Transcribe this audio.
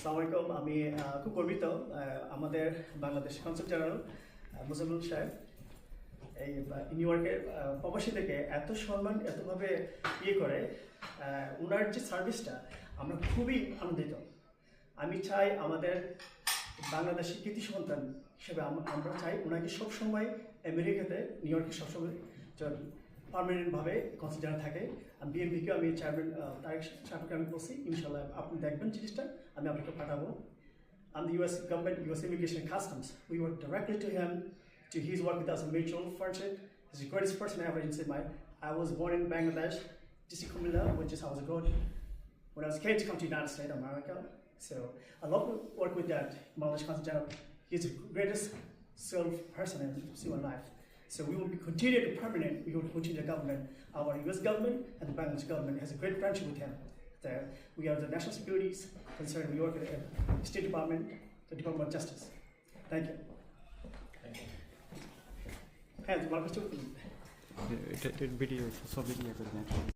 আসসালামু আলাইকুম। আমি খুব গর্বিত আমাদের বাংলাদেশ কনসাল জেনারেল মুজাম্মেল সাহেব এই নিউ ইয়র্কের প্রবাসী থেকে এত সম্মান এতভাবে করে ওনার যে সার্ভিসটা আমরা খুবই আনন্দিত। আমি চাই আমাদের বাংলাদেশের কৃতি সন্তান হিসেবে আমরা চাই ওনাকে সবসময় আমেরিকাতে নিউ ইয়র্কে সবসময় পারমানেন্টভাবে কনসিডার থাকে। বিএনপিকে আমি চেয়ারম্যান তারেক সাহেবকে আমি বলছি ইনশাল্লাহ আপনি দেখবেন জিনিসটা, আমি আপনাকে পাঠাবো। And the US government, US Immigration and Customs, we work directly to him, to his work with us a mutual friendship. He's the greatest person I ever seen. I was born in Bangladesh, just Kumila, which is I was a good when I was a kid to come to the United States of America. So I love to work with that Bangladesh Consul General. He's the greatest self person in human life. So we will be continue to permanent, we will continue the government, our US government and the Bangladesh government has a great friendship with him. We are the national securities concerned, we work with the State Department, the Department of Justice. Thank you. Hands, one question. Video, so video.